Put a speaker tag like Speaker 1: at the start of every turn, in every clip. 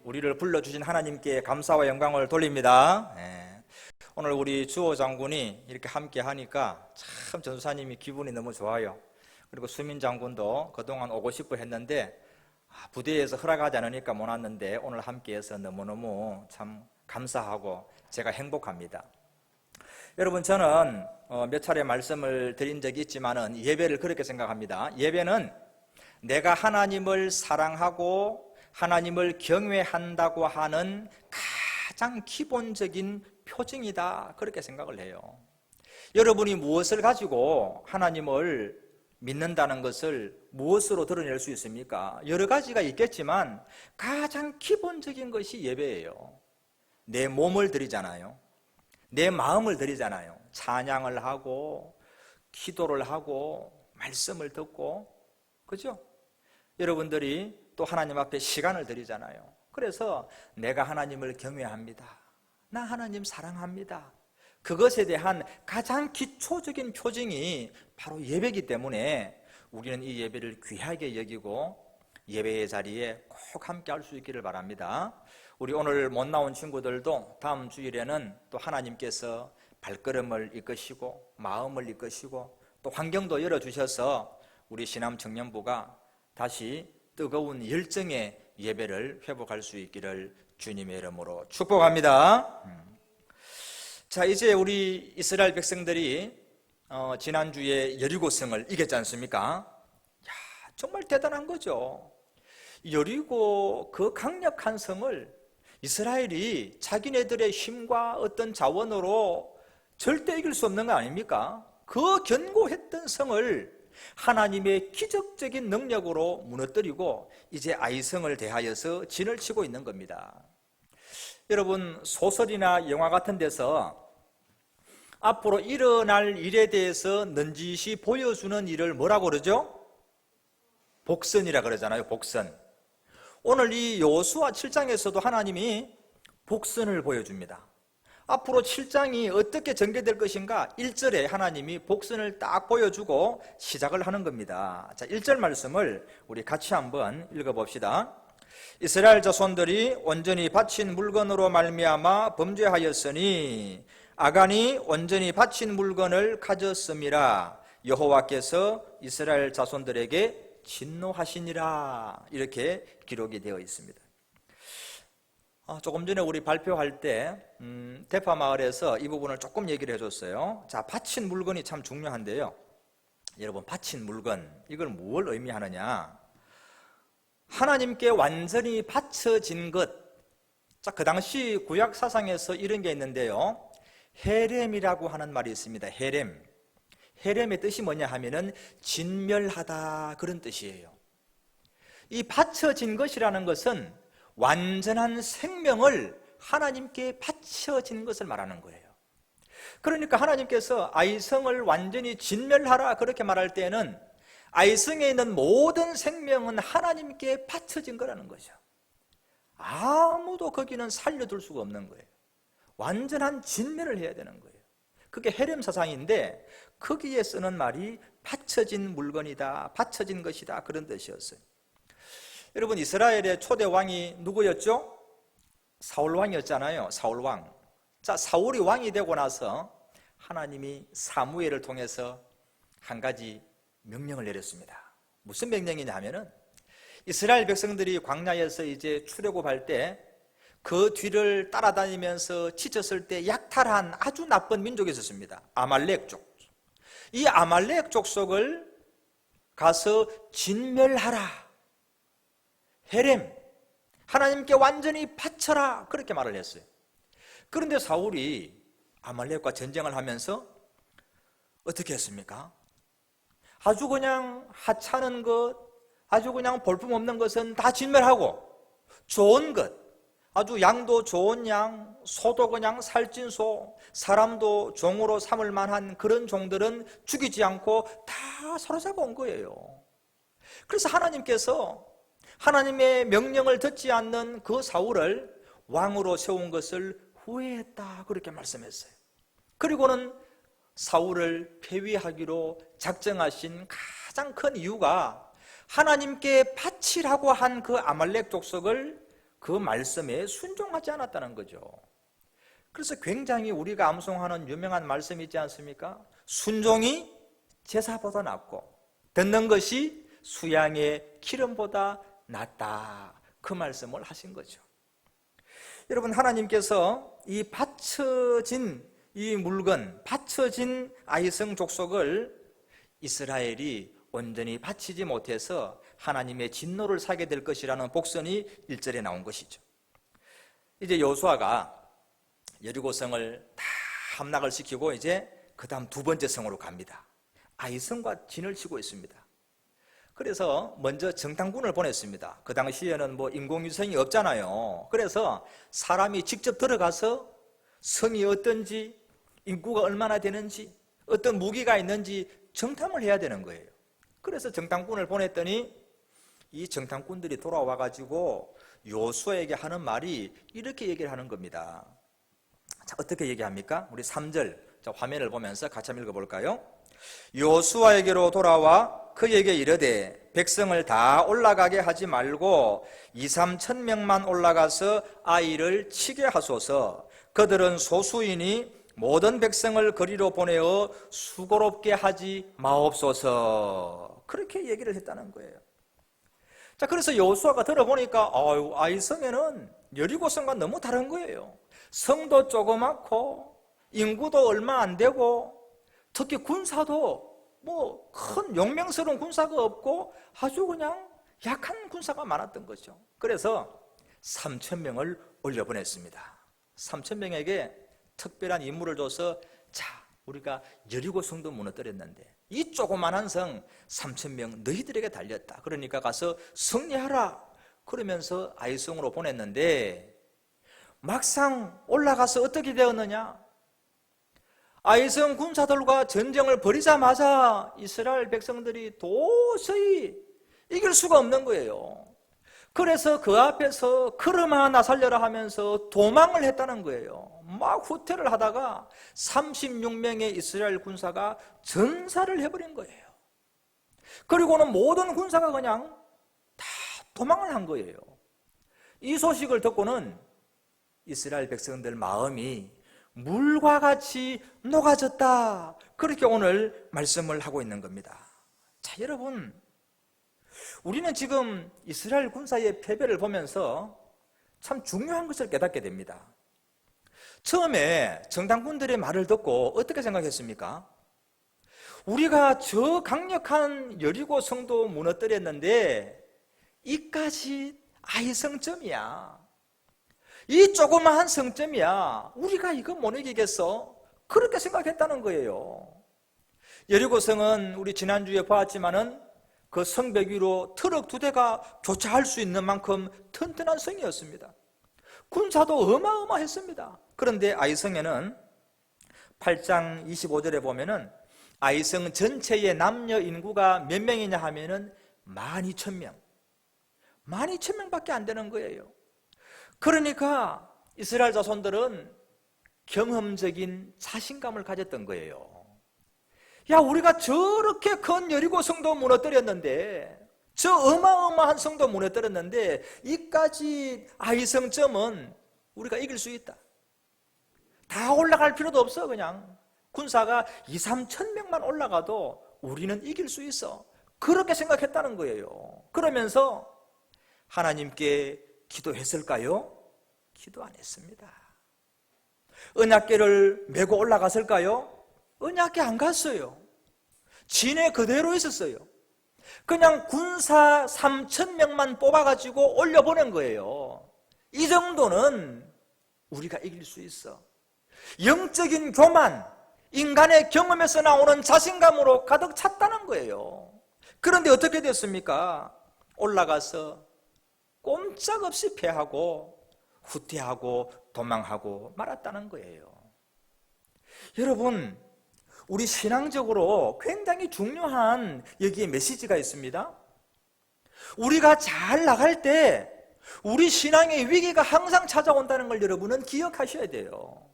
Speaker 1: 우리를 불러주신 하나님께 감사와 영광을 돌립니다. 오늘 우리 주호 장군이 이렇게 함께 하니까 참 전수사님이 기분이 너무 좋아요. 그리고 수민 장군도 그동안 오고 싶어 했는데 부대에서 허락하지 않으니까 못 왔는데 오늘 함께해서 너무너무 참 감사하고 제가 행복합니다. 여러분, 저는 몇 차례 말씀을 드린 적이 있지만은 예배를 그렇게 생각합니다. 예배는 내가 하나님을 사랑하고 하나님을 경외한다고 하는 가장 기본적인 표징이다, 그렇게 생각을 해요. 여러분이 무엇을 가지고 하나님을 믿는다는 것을 무엇으로 드러낼 수 있습니까? 여러 가지가 있겠지만 가장 기본적인 것이 예배예요. 내 몸을 드리잖아요. 내 마음을 드리잖아요. 찬양을 하고 기도를 하고 말씀을 듣고, 그죠? 여러분들이 또 하나님 앞에 시간을 드리잖아요. 그래서 내가 하나님을 경외합니다, 나 하나님 사랑합니다, 그것에 대한 가장 기초적인 표징이 바로 예배이기 때문에 우리는 이 예배를 귀하게 여기고 예배의 자리에 꼭 함께 할 수 있기를 바랍니다. 우리 오늘 못 나온 친구들도 다음 주일에는 또 하나님께서 발걸음을 이끄시고 마음을 이끄시고 또 환경도 열어주셔서 우리 신암 청년부가 다시 뜨거운 열정의 예배를 회복할 수 있기를 주님의 이름으로 축복합니다. 자, 이제 우리 이스라엘 백성들이 지난주에 여리고성을 이겼지 않습니까? 정말 대단한 거죠. 여리고 그 강력한 성을 이스라엘이 자기네들의 힘과 어떤 자원으로 절대 이길 수 없는 거 아닙니까? 그 견고했던 성을 하나님의 기적적인 능력으로 무너뜨리고 이제 아이성을 대하여서 진을 치고 있는 겁니다. 여러분, 소설이나 영화 같은 데서 앞으로 일어날 일에 대해서 넌지시 보여주는 일을 뭐라고 그러죠? 복선이라 그러잖아요. 복선. 오늘 이 여호수아 7장에서도 하나님이 복선을 보여줍니다. 앞으로 7장이 어떻게 전개될 것인가 1절에 하나님이 복선을 딱 보여주고 시작을 하는 겁니다. 자, 1절 말씀을 우리 같이 한번 읽어봅시다. 이스라엘 자손들이 온전히 바친 물건으로 말미암아 범죄하였으니 아간이 온전히 바친 물건을 가졌음이라 여호와께서 이스라엘 자손들에게 진노하시니라, 이렇게 기록이 되어 있습니다. 조금 전에 우리 발표할 때 대파마을에서 이 부분을 조금 얘기를 해줬어요. 자, 바친 물건이 참 중요한데요. 여러분, 바친 물건, 이걸 뭘 의미하느냐? 하나님께 완전히 바쳐진 것. 자, 그 당시 구약 사상에서 이런 게 있는데요. 헤렘이라고 하는 말이 있습니다. 헤렘. 헤렘의 뜻이 뭐냐 하면은 진멸하다, 그런 뜻이에요. 이 바쳐진 것이라는 것은 완전한 생명을 하나님께 바쳐진 것을 말하는 거예요. 그러니까 하나님께서 아이성을 완전히 진멸하라, 그렇게 말할 때는 아이성에 있는 모든 생명은 하나님께 바쳐진 거라는 거죠. 아무도 거기는 살려둘 수가 없는 거예요. 완전한 진멸을 해야 되는 거예요. 그게 헤렘 사상인데 거기에 쓰는 말이 바쳐진 물건이다, 바쳐진 것이다, 그런 뜻이었어요. 여러분, 이스라엘의 초대 왕이 누구였죠? 사울 왕이었잖아요. 사울 왕. 자, 사울이 왕이 되고 나서 하나님이 사무엘을 통해서 한 가지 명령을 내렸습니다. 무슨 명령이냐 하면은 이스라엘 백성들이 광야에서 이제 출애굽할 때 그 뒤를 따라다니면서 지쳤을 때 약탈한 아주 나쁜 민족이 있었습니다. 아말렉족. 이 아말렉 족속을 가서 진멸하라. 헤렘, 하나님께 완전히 바쳐라, 그렇게 말을 했어요. 그런데 사울이 아말렉과 전쟁을 하면서 어떻게 했습니까? 아주 그냥 하찮은 것, 아주 그냥 볼품없는 것은 다 진멸하고 좋은 것, 아주 양도 좋은 양, 소도 그냥 살찐 소, 사람도 종으로 삼을 만한 그런 종들은 죽이지 않고 다 사로잡아 온 거예요. 그래서 하나님께서 하나님의 명령을 듣지 않는 그 사울을 왕으로 세운 것을 후회했다, 그렇게 말씀했어요. 그리고는 사울을 폐위하기로 작정하신 가장 큰 이유가 하나님께 바치라고 한 그 아말렉 족속을 그 말씀에 순종하지 않았다는 거죠. 그래서 굉장히 우리가 암송하는 유명한 말씀이 있지 않습니까? 순종이 제사보다 낫고 듣는 것이 수양의 기름보다 낫다. 그 말씀을 하신 거죠. 여러분, 하나님께서 이 바쳐진 이 물건, 바쳐진 아이성 족속을 이스라엘이 온전히 바치지 못해서 하나님의 진노를 사게 될 것이라는 복선이 1절에 나온 것이죠. 이제 여호수아가 여리고성을 다 함락을 시키고 이제 그 다음 두 번째 성으로 갑니다. 아이성과 진을 치고 있습니다. 그래서 먼저 정탐꾼을 보냈습니다. 그 당시에는 뭐 인공위성이 없잖아요. 그래서 사람이 직접 들어가서 성이 어떤지, 인구가 얼마나 되는지, 어떤 무기가 있는지 정탐을 해야 되는 거예요. 그래서 정탐꾼을 보냈더니 이 정탐꾼들이 돌아와 가지고 여호수아에게 하는 말이 이렇게 얘기를 하는 겁니다. 자, 어떻게 얘기합니까? 우리 3절 화면을 보면서 같이 한번 읽어볼까요? 여호수아에게로 돌아와 그에게 이르되 백성을 다 올라가게 하지 말고 2-3천 명만 올라가서 아이를 치게 하소서. 그들은 소수이니 모든 백성을 거리로 보내어 수고롭게 하지 마옵소서. 그렇게 얘기를 했다는 거예요. 자, 그래서 여호수아가 들어보니까 아이성에는 여리고성과 너무 다른 거예요. 성도 조그맣고 인구도 얼마 안 되고 특히 군사도 뭐 큰 용맹스러운 군사가 없고 아주 그냥 약한 군사가 많았던 거죠. 그래서 3,000명을 올려보냈습니다. 3,000명에게 특별한 임무를 줘서 자, 우리가 여리고성도 무너뜨렸는데 이 조그만한 성 3,000명 너희들에게 달렸다. 그러니까 가서 승리하라. 그러면서 아이성으로 보냈는데 막상 올라가서 어떻게 되었느냐? 아이성 군사들과 전쟁을 벌이자마자 이스라엘 백성들이 도저히 이길 수가 없는 거예요. 그래서 그 앞에서 걸음아 나 살려라 하면서 도망을 했다는 거예요. 막 후퇴를 하다가 36명의 이스라엘 군사가 전사를 해버린 거예요. 그리고는 모든 군사가 그냥 다 도망을 한 거예요. 이 소식을 듣고는 이스라엘 백성들 마음이 물과 같이 녹아졌다. 그렇게 오늘 말씀을 하고 있는 겁니다. 자, 여러분, 우리는 지금 이스라엘 군사의 패배를 보면서 참 중요한 것을 깨닫게 됩니다. 처음에 정탐꾼들의 말을 듣고 어떻게 생각했습니까? 우리가 저 강력한 여리고 성도 무너뜨렸는데 이까지 아이성점이야. 이 조그마한 성점이야. 우리가 이거 못 이기겠어? 그렇게 생각했다는 거예요. 여리고성은 우리 지난주에 보았지만은 그 성벽 위로 트럭 2대가 교차할 수 있는 만큼 튼튼한 성이었습니다. 군사도 어마어마했습니다. 그런데 아이성에는 8장 25절에 보면은 아이성 전체의 남녀 인구가 몇 명이냐 하면은 12,000명. 12,000명밖에 안 되는 거예요. 그러니까 이스라엘 자손들은 경험적인 자신감을 가졌던 거예요. 야, 우리가 저렇게 큰 여리고 성도 무너뜨렸는데, 저 어마어마한 성도 무너뜨렸는데 이까지 아이성점은 우리가 이길 수 있다. 다 올라갈 필요도 없어. 그냥 군사가 2-3천 명만 올라가도 우리는 이길 수 있어. 그렇게 생각했다는 거예요. 그러면서 하나님께 기도했을까요? 기도 안 했습니다. 언약궤를 메고 올라갔을까요? 언약궤 안 갔어요. 진해 그대로 있었어요. 그냥 군사 3,000명만 뽑아가지고 올려보낸 거예요. 이 정도는 우리가 이길 수 있어. 영적인 교만, 인간의 경험에서 나오는 자신감으로 가득 찼다는 거예요. 그런데 어떻게 됐습니까? 올라가서 꼼짝없이 패하고 후퇴하고 도망하고 말았다는 거예요. 여러분, 우리 신앙적으로 굉장히 중요한 여기에 메시지가 있습니다. 우리가 잘 나갈 때 우리 신앙의 위기가 항상 찾아온다는 걸 여러분은 기억하셔야 돼요.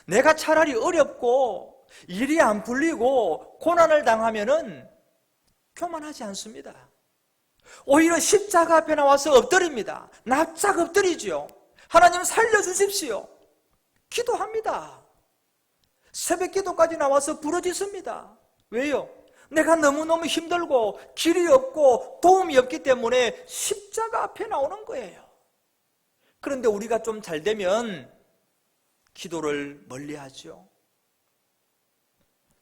Speaker 1: 내가 차라리 어렵고 일이 안 풀리고 고난을 당하면은 교만하지 않습니다. 오히려 십자가 앞에 나와서 엎드립니다. 납작 엎드리죠. 하나님 살려주십시오. 기도합니다. 새벽 기도까지 나와서 부르짖습니다. 왜요? 내가 너무너무 힘들고 길이 없고 도움이 없기 때문에 십자가 앞에 나오는 거예요. 그런데 우리가 좀 잘 되면 기도를 멀리하죠.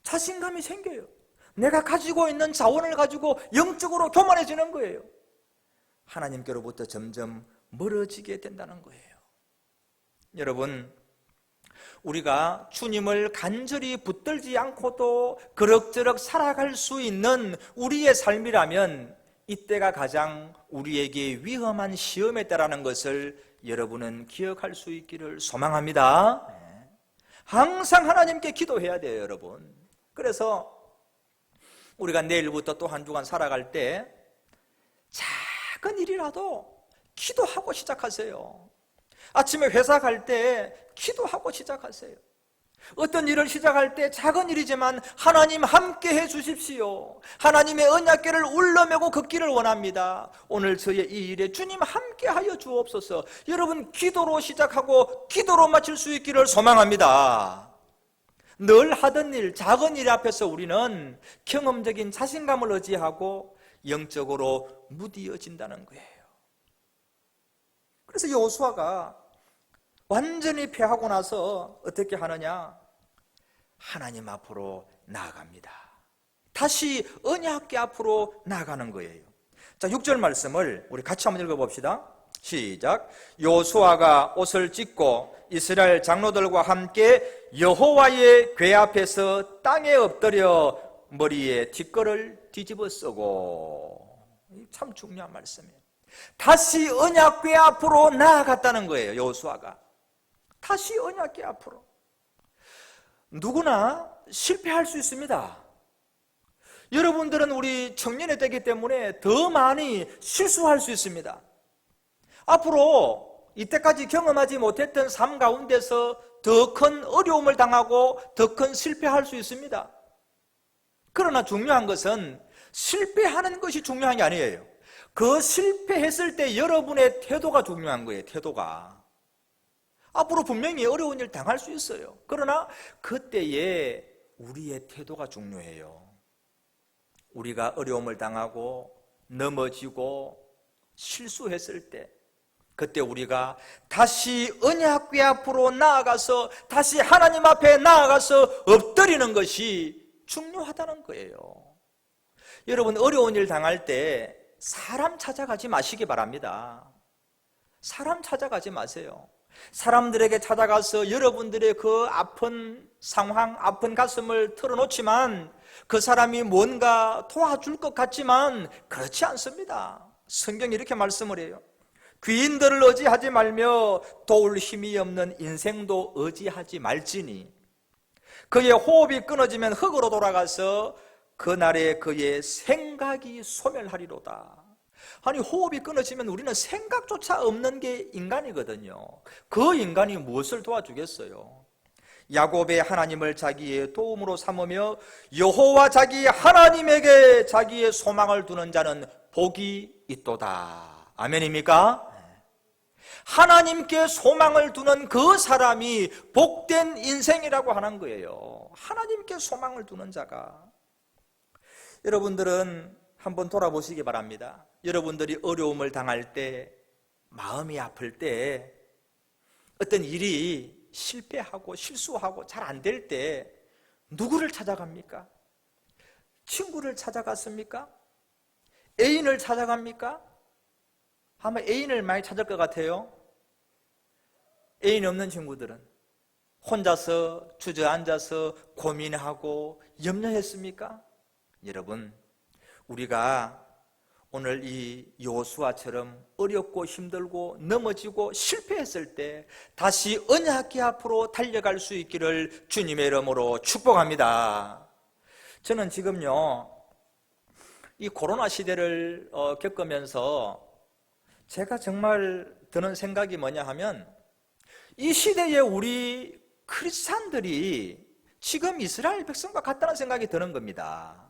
Speaker 1: 자신감이 생겨요. 내가 가지고 있는 자원을 가지고 영적으로 교만해지는 거예요. 하나님께로부터 점점 멀어지게 된다는 거예요. 여러분, 우리가 주님을 간절히 붙들지 않고도 그럭저럭 살아갈 수 있는 우리의 삶이라면 이때가 가장 우리에게 위험한 시험에 따라는 것을 여러분은 기억할 수 있기를 소망합니다. 항상 하나님께 기도해야 돼요, 여러분. 그래서 우리가 내일부터 또 한 주간 살아갈 때 작은 일이라도 기도하고 시작하세요. 아침에 회사 갈 때 기도하고 시작하세요. 어떤 일을 시작할 때 작은 일이지만 하나님 함께 해 주십시오. 하나님의 언약궤를 울러매고 걷기를 원합니다. 오늘 저의 이 일에 주님 함께 하여 주옵소서. 여러분, 기도로 시작하고 기도로 마칠 수 있기를 소망합니다. 늘 하던 일, 작은 일 앞에서 우리는 경험적인 자신감을 의지하고 영적으로 무디어진다는 거예요. 그래서 여호수아가 완전히 패하고 나서 어떻게 하느냐? 하나님 앞으로 나아갑니다. 다시 언약궤 앞으로 나아가는 거예요. 자, 6절 말씀을 우리 같이 한번 읽어봅시다. 시작. 여호수아가 옷을 찢고 이스라엘 장로들과 함께 여호와의 궤 앞에서 땅에 엎드려 머리에 뒷걸을 뒤집어 쓰고. 참 중요한 말씀이에요. 다시 언약궤 앞으로 나아갔다는 거예요. 여호수아가 다시 언약궤 앞으로. 누구나 실패할 수 있습니다. 여러분들은 우리 청년의 때이기 때문에 더 많이 실수할 수 있습니다. 앞으로 이때까지 경험하지 못했던 삶 가운데서 더 큰 어려움을 당하고 더 큰 실패할 수 있습니다. 그러나 중요한 것은 실패하는 것이 중요한 게 아니에요. 그 실패했을 때 여러분의 태도가 중요한 거예요. 태도가. 앞으로 분명히 어려운 일 당할 수 있어요. 그러나 그때에 우리의 태도가 중요해요. 우리가 어려움을 당하고 넘어지고 실수했을 때, 그때 우리가 다시 언약궤 앞으로 나아가서 다시 하나님 앞에 나아가서 엎드리는 것이 중요하다는 거예요. 여러분, 어려운 일 당할 때 사람 찾아가지 마시기 바랍니다. 사람 찾아가지 마세요. 사람들에게 찾아가서 여러분들의 그 아픈 상황, 아픈 가슴을 털어놓지만 그 사람이 뭔가 도와줄 것 같지만 그렇지 않습니다. 성경이 이렇게 말씀을 해요. 귀인들을 의지하지 말며 도울 힘이 없는 인생도 의지하지 말지니 그의 호흡이 끊어지면 흙으로 돌아가서 그날에 그의 생각이 소멸하리로다. 아니, 호흡이 끊어지면 우리는 생각조차 없는 게 인간이거든요. 그 인간이 무엇을 도와주겠어요? 야곱의 하나님을 자기의 도움으로 삼으며 여호와 자기 하나님에게 자기의 소망을 두는 자는 복이 있도다. 아멘입니까? 하나님께 소망을 두는 그 사람이 복된 인생이라고 하는 거예요. 하나님께 소망을 두는 자가. 여러분들은 한번 돌아보시기 바랍니다. 여러분들이 어려움을 당할 때, 마음이 아플 때, 어떤 일이 실패하고 실수하고 잘 안 될 때 누구를 찾아갑니까? 친구를 찾아갔습니까? 애인을 찾아갑니까? 아마 애인을 많이 찾을 것 같아요. 애인 없는 친구들은 혼자서 주저앉아서 고민하고 염려했습니까? 여러분, 우리가 오늘 이 여호수아처럼 어렵고 힘들고 넘어지고 실패했을 때 다시 언약궤 앞으로 달려갈 수 있기를 주님의 이름으로 축복합니다. 저는 지금요, 이 코로나 시대를 겪으면서 제가 정말 드는 생각이 뭐냐 하면, 이 시대에 우리 크리스찬들이 지금 이스라엘 백성과 같다는 생각이 드는 겁니다.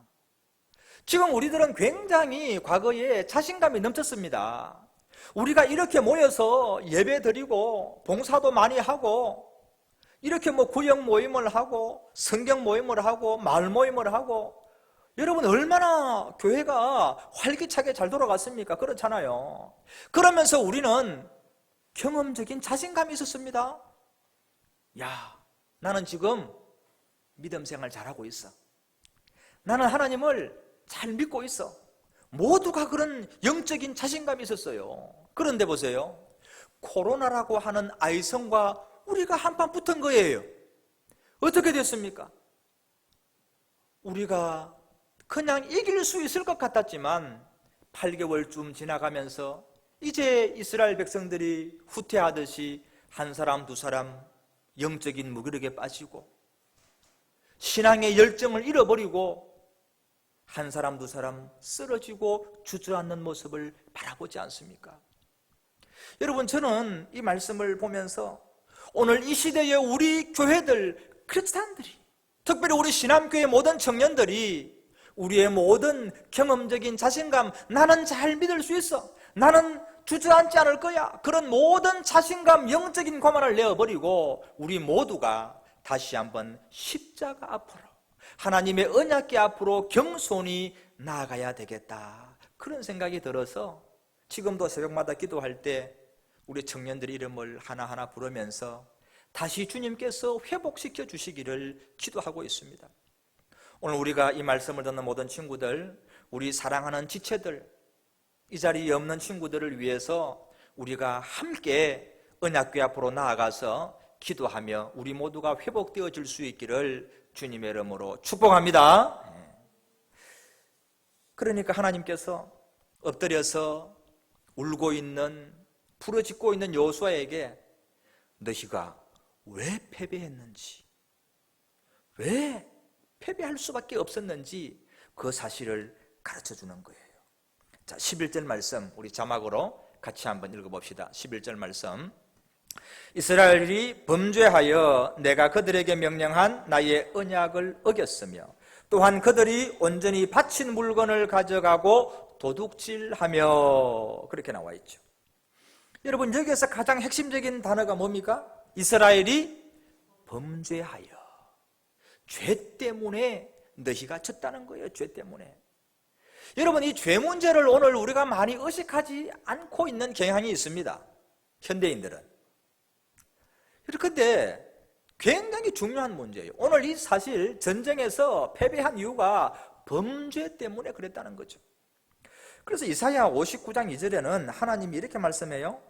Speaker 1: 지금 우리들은 굉장히 과거에 자신감이 넘쳤습니다. 우리가 이렇게 모여서 예배 드리고 봉사도 많이 하고 이렇게 구역 모임을 하고 성경 모임을 하고 마을 모임을 하고 여러분 얼마나 교회가 활기차게 잘 돌아갔습니까? 그렇잖아요. 그러면서 우리는 경험적인 자신감이 있었습니다. 야, 나는 지금 믿음 생활 잘하고 있어. 나는 하나님을 잘 믿고 있어. 모두가 그런 영적인 자신감이 있었어요. 그런데 보세요. 코로나라고 하는 아이성과 우리가 한판 붙은 거예요. 어떻게 됐습니까? 우리가 그냥 이길 수 있을 것 같았지만 8개월쯤 지나가면서 이제 이스라엘 백성들이 후퇴하듯이 한 사람 두 사람 영적인 무기력에 빠지고 신앙의 열정을 잃어버리고 한 사람 두 사람 쓰러지고 주저앉는 모습을 바라보지 않습니까? 여러분, 저는 이 말씀을 보면서 오늘 이 시대의 우리 교회들, 크리스찬들이, 특별히 우리 신암교회 모든 청년들이 우리의 모든 경험적인 자신감, 나는 잘 믿을 수 있어, 나는 주저앉지 않을 거야, 그런 모든 자신감, 영적인 고만을 내어버리고 우리 모두가 다시 한번 십자가 앞으로, 하나님의 언약궤 앞으로 겸손히 나아가야 되겠다, 그런 생각이 들어서 지금도 새벽마다 기도할 때 우리 청년들의 이름을 하나하나 부르면서 다시 주님께서 회복시켜 주시기를 기도하고 있습니다. 오늘 우리가 이 말씀을 듣는 모든 친구들, 우리 사랑하는 지체들, 이 자리에 없는 친구들을 위해서 우리가 함께 언약궤 앞으로 나아가서 기도하며 우리 모두가 회복되어질 수 있기를 주님의 이름으로 축복합니다. 그러니까 하나님께서 엎드려서 울고 있는, 부르짖고 있는 여호수아에게 너희가 왜 패배했는지, 왜 패배할 수밖에 없었는지 그 사실을 가르쳐 주는 거예요. 자, 11절 말씀 우리 자막으로 같이 한번 읽어봅시다. 11절 말씀. 이스라엘이 범죄하여 내가 그들에게 명령한 나의 언약을 어겼으며 또한 그들이 온전히 바친 물건을 가져가고 도둑질하며, 그렇게 나와 있죠. 여러분, 여기에서 가장 핵심적인 단어가 뭡니까? 이스라엘이 범죄하여, 죄 때문에 너희가 졌다는 거예요. 죄 때문에. 여러분, 이 죄 문제를 오늘 우리가 많이 의식하지 않고 있는 경향이 있습니다. 현대인들은. 그런데 굉장히 중요한 문제예요. 오늘 이 사실 전쟁에서 패배한 이유가 범죄 때문에 그랬다는 거죠. 그래서 이사야 59장 2절에는 하나님이 이렇게 말씀해요.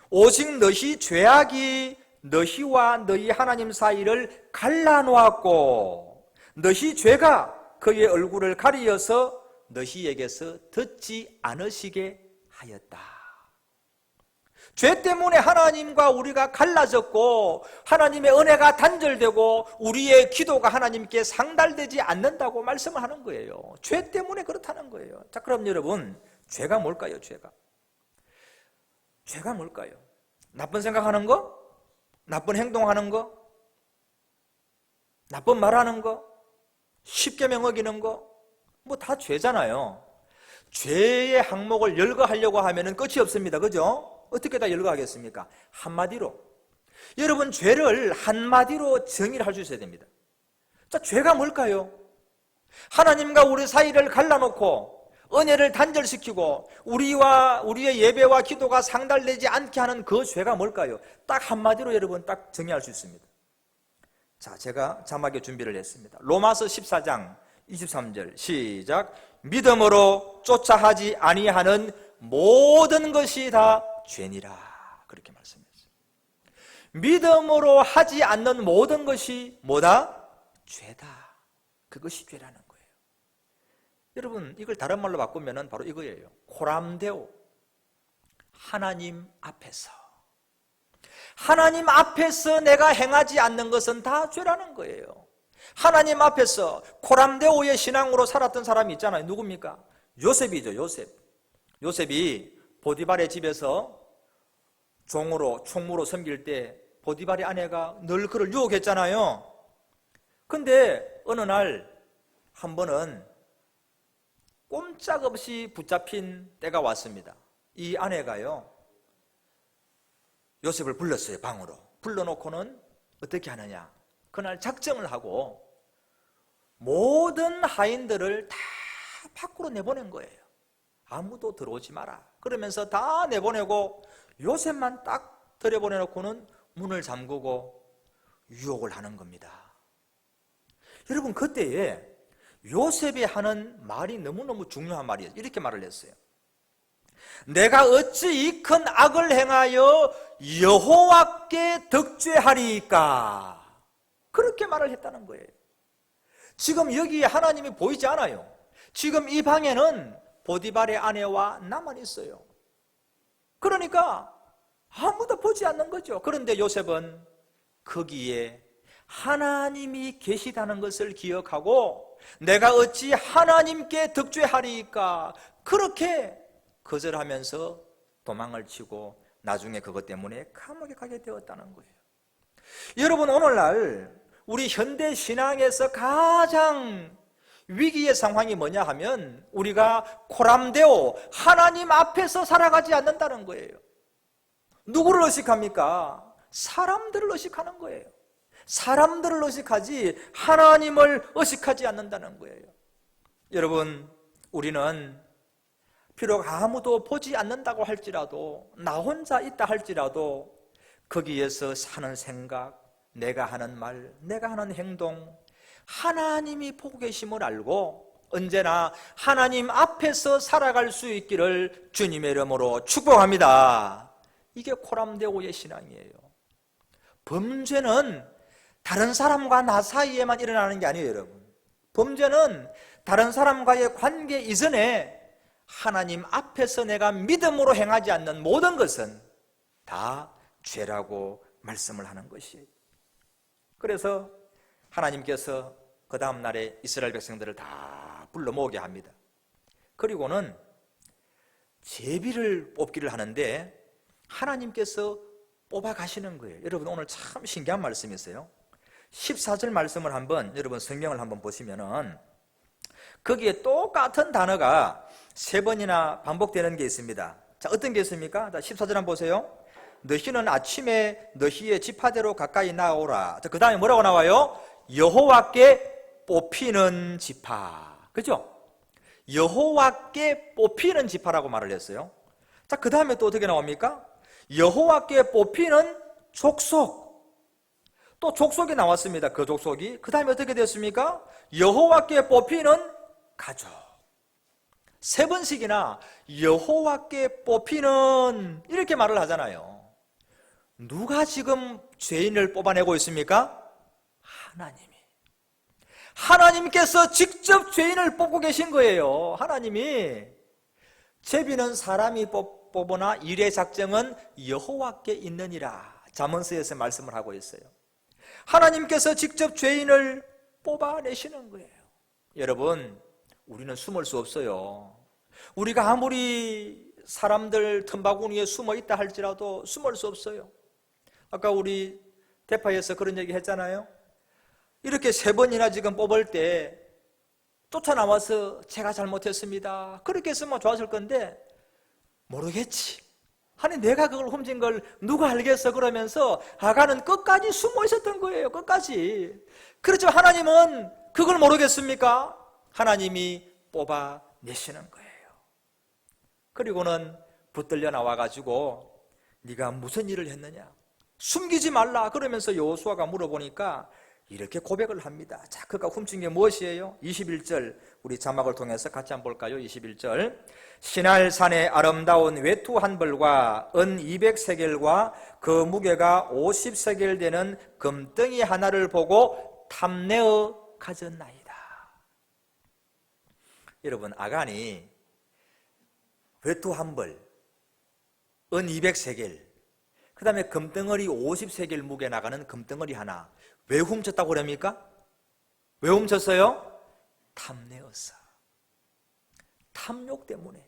Speaker 1: 오직 너희 죄악이 너희와 너희 하나님 사이를 갈라놓았고 너희 죄가 그의 얼굴을 가리어서 너희에게서 듣지 않으시게 하였다. 죄 때문에 하나님과 우리가 갈라졌고 하나님의 은혜가 단절되고 우리의 기도가 하나님께 상달되지 않는다고 말씀을 하는 거예요. 죄 때문에 그렇다는 거예요. 자, 그럼 여러분, 죄가 뭘까요? 죄가 뭘까요? 나쁜 생각하는 거? 나쁜 행동하는 거? 나쁜 말하는 거? 십계명 어기는 거? 뭐 다 죄잖아요. 죄의 항목을 열거하려고 하면 끝이 없습니다. 그죠? 어떻게 다 열거하겠습니까? 한마디로, 여러분, 죄를 한마디로 정의를 할 수 있어야 됩니다. 자, 죄가 뭘까요? 하나님과 우리 사이를 갈라놓고 은혜를 단절시키고 우리의 예배와 기도가 상달되지 않게 하는 그 죄가 뭘까요? 딱 한마디로 여러분 딱 정의할 수 있습니다. 자, 제가 자막에 준비를 했습니다. 로마서 14장 23절 시작. 믿음으로 쫓아 하지 아니하는 모든 것이 다 죄니라, 그렇게 말씀했어요. 믿음으로 하지 않는 모든 것이 뭐다? 죄다. 그것이 죄라는 거예요. 여러분, 이걸 다른 말로 바꾸면 바로 이거예요. 코람데오. 하나님 앞에서 내가 행하지 않는 것은 다 죄라는 거예요. 하나님 앞에서 코람데오의 신앙으로 살았던 사람이 있잖아요. 누굽니까? 요셉이죠. 요셉이 보디발의 집에서 총무로 섬길 때 보디발의 아내가 늘 그를 유혹했잖아요. 근데 어느 날 한 번은 꼼짝없이 붙잡힌 때가 왔습니다. 이 아내가요, 요셉을 불렀어요. 방으로 불러놓고는 어떻게 하느냐, 그날 작정을 하고 모든 하인들을 다 밖으로 내보낸 거예요. 아무도 들어오지 마라 그러면서 다 내보내고 요셉만 딱 들여보내놓고는 문을 잠그고 유혹을 하는 겁니다. 여러분, 그때에 요셉이 하는 말이 너무너무 중요한 말이에요. 이렇게 말을 했어요. 내가 어찌 이 큰 악을 행하여 여호와께 덕죄하리이까, 그렇게 말을 했다는 거예요. 지금 여기에 하나님이 보이지 않아요. 지금 이 방에는 보디발의 아내와 나만 있어요. 그러니까 아무도 보지 않는 거죠. 그런데 요셉은 거기에 하나님이 계시다는 것을 기억하고 내가 어찌 하나님께 덕죄하리이까, 그렇게 거절하면서 도망을 치고 나중에 그것 때문에 감옥에 가게 되었다는 거예요. 여러분, 오늘날 우리 현대 신앙에서 가장 위기의 상황이 뭐냐 하면 우리가 코람데오 하나님 앞에서 살아가지 않는다는 거예요. 누구를 의식합니까? 사람들을 의식하는 거예요. 사람들을 의식하지 하나님을 의식하지 않는다는 거예요. 여러분, 우리는 비록 아무도 보지 않는다고 할지라도, 나 혼자 있다 할지라도 거기에서 사는 생각, 내가 하는 말, 내가 하는 행동, 하나님이 보고 계심을 알고 언제나 하나님 앞에서 살아갈 수 있기를 주님의 이름으로 축복합니다. 이게 코람데오의 신앙이에요. 범죄는 다른 사람과 나 사이에만 일어나는 게 아니에요, 여러분. 범죄는 다른 사람과의 관계 이전에 하나님 앞에서 내가 믿음으로 행하지 않는 모든 것은 다 죄라고 말씀을 하는 것이에요. 그래서 하나님께서 그 다음 날에 이스라엘 백성들을 다 불러 모으게 합니다. 그리고는 제비를 뽑기를 하는데 하나님께서 뽑아 가시는 거예요. 여러분, 오늘 참 신기한 말씀이 있어요. 14절 말씀을 한번, 여러분 성경을 한번 보시면은 거기에 똑같은 단어가 3번이나 반복되는 게 있습니다. 자, 어떤 게 있습니까? 자, 14절 한번 보세요. 너희는 아침에 너희의 지파대로 가까이 나오라. 그 다음에 뭐라고 나와요? 여호와께 뽑히는 지파. 그죠? 여호와께 뽑히는 지파라고 말을 했어요. 자, 그 다음에 또 어떻게 나옵니까? 여호와께 뽑히는 족속. 또 족속이 나왔습니다. 그 족속이. 그 다음에 어떻게 됐습니까? 여호와께 뽑히는 가족. 3번씩이나 여호와께 뽑히는 이렇게 말을 하잖아요. 누가 지금 죄인을 뽑아내고 있습니까? 하나님이. 하나님께서 직접 죄인을 뽑고 계신 거예요. 하나님이. 제비는 사람이 뽑으나 일의 작정은 여호와께 있느니라. 잠언서에서 말씀을 하고 있어요. 하나님께서 직접 죄인을 뽑아내시는 거예요. 여러분, 우리는 숨을 수 없어요. 우리가 아무리 사람들 틈바구니에 숨어 있다 할지라도 숨을 수 없어요. 아까 우리 대파에서 그런 얘기 했잖아요. 이렇게 3번이나 지금 뽑을 때 쫓아나와서 제가 잘못했습니다, 그렇게 했으면 좋았을 건데 모르겠지, 아니 내가 그걸 훔친 걸 누가 알겠어, 그러면서 아가는 끝까지 숨어 있었던 거예요. 끝까지. 그렇지만 하나님은 그걸 모르겠습니까? 하나님이 뽑아내시는 거예요. 그리고는 붙들려 나와가지고 네가 무슨 일을 했느냐, 숨기지 말라 그러면서 여호수아가 물어보니까 이렇게 고백을 합니다. 자, 그가 훔친 게 무엇이에요? 21절 우리 자막을 통해서 같이 한번 볼까요? 21절 시날산의 아름다운 외투 한 벌과 은 200세겔과 그 무게가 50세겔 되는 금덩이 하나를 보고 탐내어 가졌나이다. 여러분, 아간이 외투 한 벌, 은 200세겔, 그 다음에 금덩어리 50세겔 무게 나가는 금덩어리 하나, 왜 훔쳤다고 그럽니까? 왜 훔쳤어요? 탐내어서. 탐욕 때문에,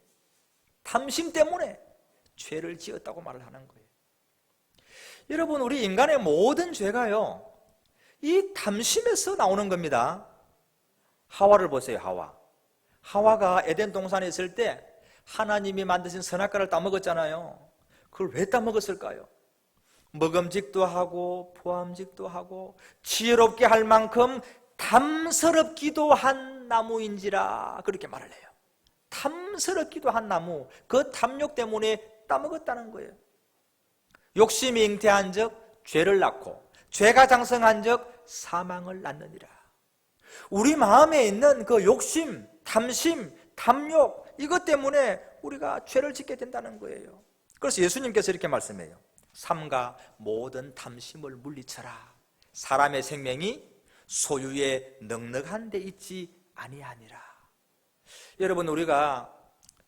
Speaker 1: 탐심 때문에 죄를 지었다고 말을 하는 거예요. 여러분, 우리 인간의 모든 죄가요, 이 탐심에서 나오는 겁니다. 하와를 보세요. 하와가 에덴 동산에 있을 때 하나님이 만드신 선악과를 따먹었잖아요. 그걸 왜 따먹었을까요? 먹음직도 하고 포함직도 하고 지혜롭게 할 만큼 탐스럽기도 한 나무인지라 그렇게 말을 해요. 탐스럽기도 한 나무, 그 탐욕 때문에 따먹었다는 거예요. 욕심이 잉태한 적 죄를 낳고 죄가 장성한 적 사망을 낳느니라. 우리 마음에 있는 그 욕심, 탐심, 탐욕, 이것 때문에 우리가 죄를 짓게 된다는 거예요. 그래서 예수님께서 이렇게 말씀해요. 삼가 모든 탐심을 물리쳐라. 사람의 생명이 소유에 넉넉한 데 있지 아니하니라. 여러분, 우리가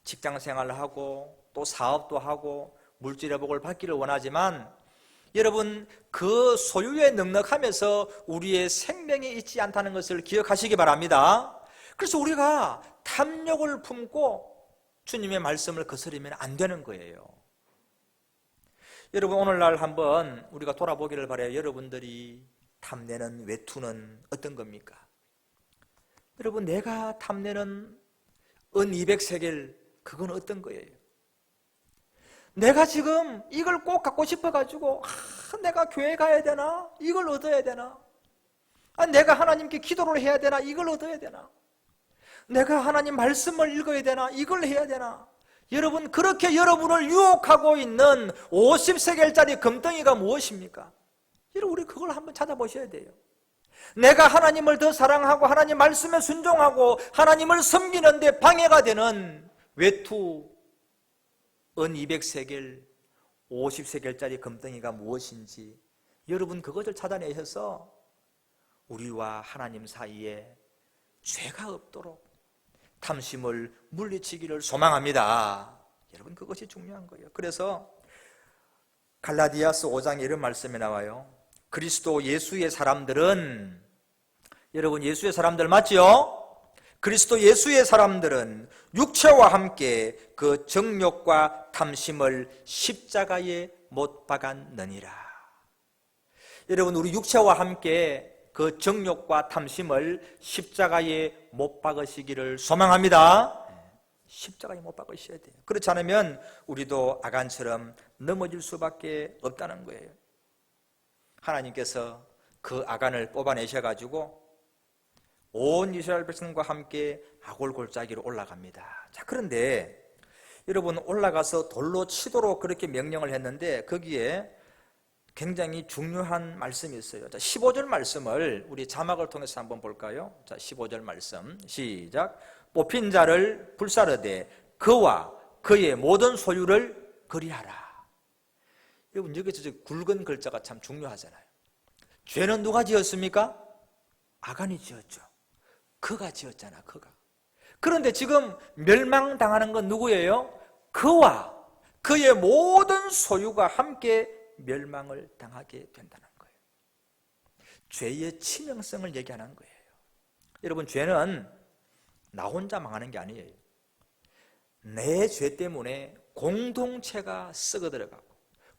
Speaker 1: 직장 생활을 하고 또 사업도 하고 물질의 복을 받기를 원하지만 여러분, 그 소유에 넉넉하면서 우리의 생명이 있지 않다는 것을 기억하시기 바랍니다. 그래서 우리가 탐욕을 품고 주님의 말씀을 거스르면 안 되는 거예요. 여러분, 오늘날 한번 우리가 돌아보기를 바라요. 여러분들이 탐내는 외투는 어떤 겁니까? 여러분, 내가 탐내는 은 200세겔, 그건 어떤 거예요? 내가 지금 이걸 꼭 갖고 싶어가지고 내가 교회 가야 되나? 이걸 얻어야 되나? 내가 하나님께 기도를 해야 되나? 이걸 얻어야 되나? 내가 하나님 말씀을 읽어야 되나? 이걸 해야 되나? 여러분, 그렇게 여러분을 유혹하고 있는 50세겔짜리 금덩이가 무엇입니까? 여러분, 우리 그걸 한번 찾아보셔야 돼요. 내가 하나님을 더 사랑하고 하나님 말씀에 순종하고 하나님을 섬기는데 방해가 되는 외투, 은 200세겔, 50세겔짜리 금덩이가 무엇인지 여러분 그것을 찾아내셔서 우리와 하나님 사이에 죄가 없도록 탐심을 물리치기를 소망합니다. 여러분, 그것이 중요한 거예요. 그래서 갈라디아서 5장에 이런 말씀이 나와요. 그리스도 예수의 사람들은, 여러분 예수의 사람들 맞지요? 그리스도 예수의 사람들은 육체와 함께 그 정욕과 탐심을 십자가에 못 박았느니라. 여러분, 우리 육체와 함께 그 정욕과 탐심을 십자가에 못 박으시기를 소망합니다. 십자가에 못 박으셔야 돼요. 그렇지 않으면 우리도 아간처럼 넘어질 수밖에 없다는 거예요. 하나님께서 그 아간을 뽑아내셔가지고 온 이스라엘 백성과 함께 아골 골짜기로 올라갑니다. 자, 그런데 여러분, 올라가서 돌로 치도록 그렇게 명령을 했는데 거기에 굉장히 중요한 말씀이 있어요. 자, 15절 말씀을 우리 자막을 통해서 한번 볼까요? 자, 15절 말씀 시작. 뽑힌 자를 불사르되 그와 그의 모든 소유를 거리하라. 여러분, 여기서 굵은 글자가 참 중요하잖아요. 죄는 누가 지었습니까? 아간이 지었죠. 그가 지었잖아, 그가. 그런데 지금 멸망당하는 건 누구예요? 그와 그의 모든 소유가 함께 멸망을 당하게 된다는 거예요. 죄의 치명성을 얘기하는 거예요. 여러분, 죄는 나 혼자 망하는 게 아니에요. 내 죄 때문에 공동체가 썩어 들어가고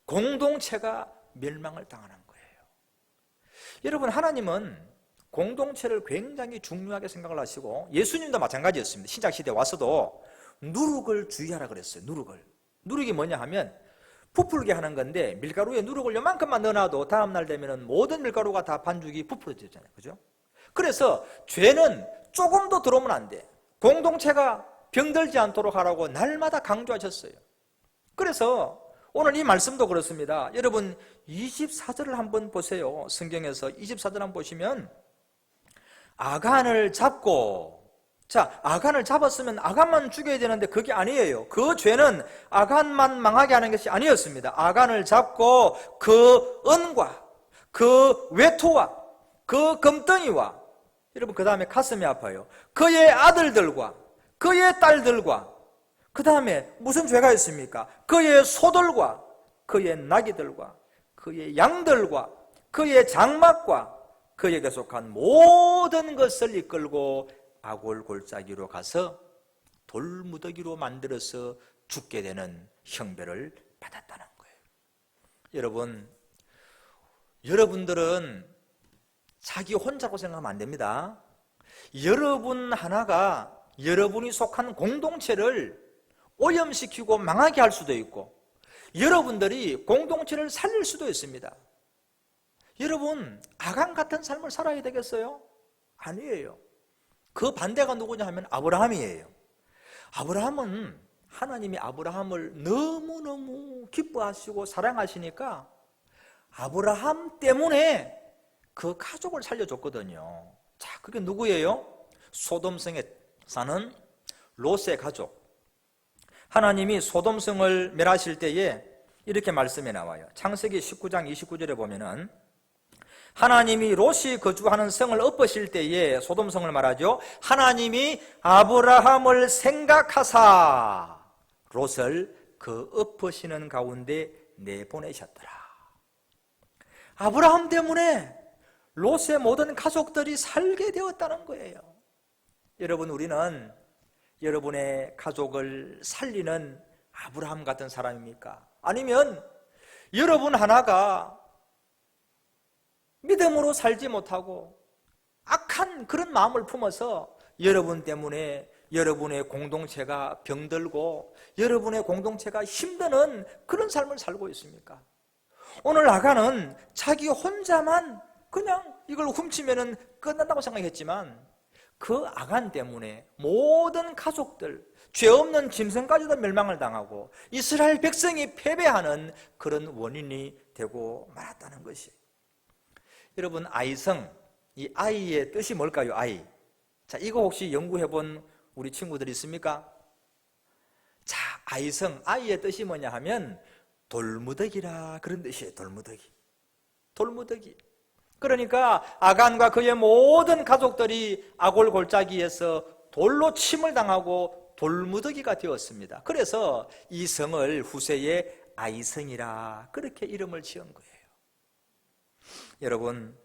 Speaker 1: 공동체가 멸망을 당하는 거예요. 여러분, 하나님은 공동체를 굉장히 중요하게 생각을 하시고 예수님도 마찬가지였습니다. 신약시대에 와서도 누룩을 주의하라 그랬어요. 누룩이 뭐냐 하면 부풀게 하는 건데, 밀가루에 누룩을 요만큼만 넣어놔도 다음날 되면 모든 밀가루가 다 반죽이 부풀어지잖아요. 그죠? 그래서 죄는 조금도 들어오면 안 돼. 공동체가 병들지 않도록 하라고 날마다 강조하셨어요. 그래서 오늘 이 말씀도 그렇습니다. 여러분 24절을 한번 보세요. 성경에서 24절 한번 보시면 아간을 잡고, 자, 아간을 잡았으면 아간만 죽여야 되는데 그게 아니에요. 그 죄는 아간만 망하게 하는 것이 아니었습니다. 아간을 잡고 그 은과 그 외투와 그 금덩이와, 여러분 그 다음에 가슴이 아파요. 그의 아들들과 그의 딸들과, 그 다음에 무슨 죄가 있습니까? 그의 소들과 그의 나귀들과 그의 양들과 그의 장막과 그에게 속한 모든 것을 이끌고 아골 골짜기로 가서 돌무더기로 만들어서 죽게 되는 형벌을 받았다는 거예요. 여러분, 여러분들은 자기 혼자고 생각하면 안 됩니다. 여러분 하나가 여러분이 속한 공동체를 오염시키고 망하게 할 수도 있고, 여러분들이 공동체를 살릴 수도 있습니다. 여러분, 아간 같은 삶을 살아야 되겠어요? 아니에요. 그 반대가 누구냐 하면 아브라함이에요. 아브라함은 하나님이 아브라함을 너무너무 기뻐하시고 사랑하시니까 아브라함 때문에 그 가족을 살려줬거든요. 자, 그게 누구예요? 소돔성에 사는 롯의 가족. 하나님이 소돔성을 멸하실 때에 이렇게 말씀이 나와요. 창세기 19장 29절에 보면은 하나님이 롯이 거주하는 성을 엎으실 때에 소돔성을 말하죠. 하나님이 아브라함을 생각하사 롯을 그 엎으시는 가운데 내보내셨더라. 아브라함 때문에 롯의 모든 가족들이 살게 되었다는 거예요. 여러분, 우리는 여러분의 가족을 살리는 아브라함 같은 사람입니까? 아니면 여러분 하나가 믿음으로 살지 못하고 악한 그런 마음을 품어서 여러분 때문에 여러분의 공동체가 병들고 여러분의 공동체가 힘드는 그런 삶을 살고 있습니까? 오늘 아간은 자기 혼자만 그냥 이걸 훔치면 끝난다고 생각했지만 그 아간 때문에 모든 가족들, 죄 없는 짐승까지도 멸망을 당하고 이스라엘 백성이 패배하는 그런 원인이 되고 말았다는 것이. 여러분, 아이성, 이 아이의 뜻이 뭘까요? 아이. 자, 이거 혹시 연구해본 우리 친구들 있습니까? 자, 아이성, 아이의 뜻이 뭐냐 하면 돌무더기라, 그런 뜻이에요. 돌무더기. 돌무더기. 그러니까 아간과 그의 모든 가족들이 아골 골짜기에서 돌로 침을 당하고 돌무더기가 되었습니다. 그래서 이 성을 후세에 아이성이라 그렇게 이름을 지은 거예요. 여러분,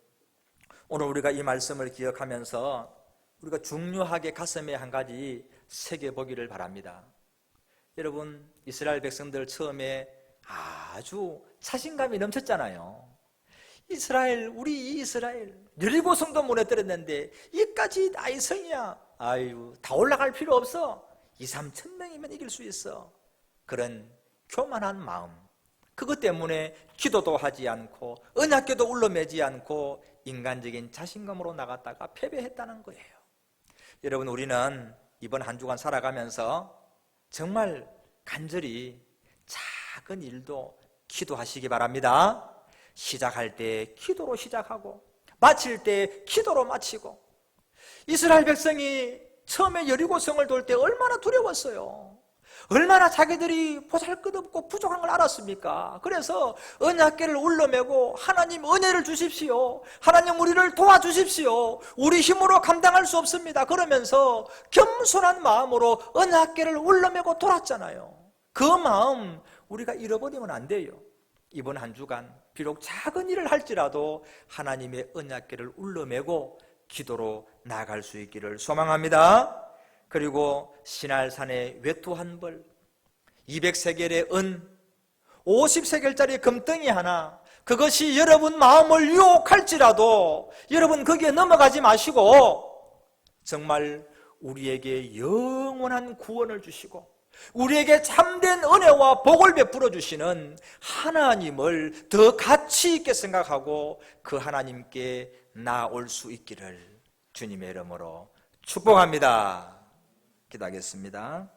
Speaker 1: 오늘 우리가 이 말씀을 기억하면서 우리가 중요하게 가슴에 한 가지 새겨보기를 바랍니다. 여러분, 이스라엘 백성들 처음에 아주 자신감이 넘쳤잖아요. 이스라엘, 우리 이스라엘 여리고 성도 무너뜨렸는데 이까지 아이성이야. 아유, 다 올라갈 필요 없어. 2, 3천 명이면 이길 수 있어. 그런 교만한 마음, 그것 때문에 기도도 하지 않고 언약궤도 울러매지 않고 인간적인 자신감으로 나갔다가 패배했다는 거예요. 여러분, 우리는 이번 한 주간 살아가면서 정말 간절히 작은 일도 기도하시기 바랍니다. 시작할 때 기도로 시작하고 마칠 때 기도로 마치고. 이스라엘 백성이 처음에 여리고성을 돌 때 얼마나 두려웠어요. 얼마나 자기들이 보잘것없고 부족한 걸 알았습니까? 그래서 언약궤를 울러매고 하나님 은혜를 주십시오. 하나님 우리를 도와주십시오. 우리 힘으로 감당할 수 없습니다. 그러면서 겸손한 마음으로 언약궤를 울러매고 돌았잖아요. 그 마음 우리가 잃어버리면 안 돼요. 이번 한 주간 비록 작은 일을 할지라도 하나님의 언약궤를 울러매고 기도로 나아갈 수 있기를 소망합니다. 그리고 신할산의 외투 한 벌, 200세겔의 은, 50세겔짜리 금덩이 하나, 그것이 여러분 마음을 유혹할지라도 여러분 거기에 넘어가지 마시고 정말 우리에게 영원한 구원을 주시고 우리에게 참된 은혜와 복을 베풀어 주시는 하나님을 더 가치 있게 생각하고 그 하나님께 나아올 수 있기를 주님의 이름으로 축복합니다. 기도하겠습니다.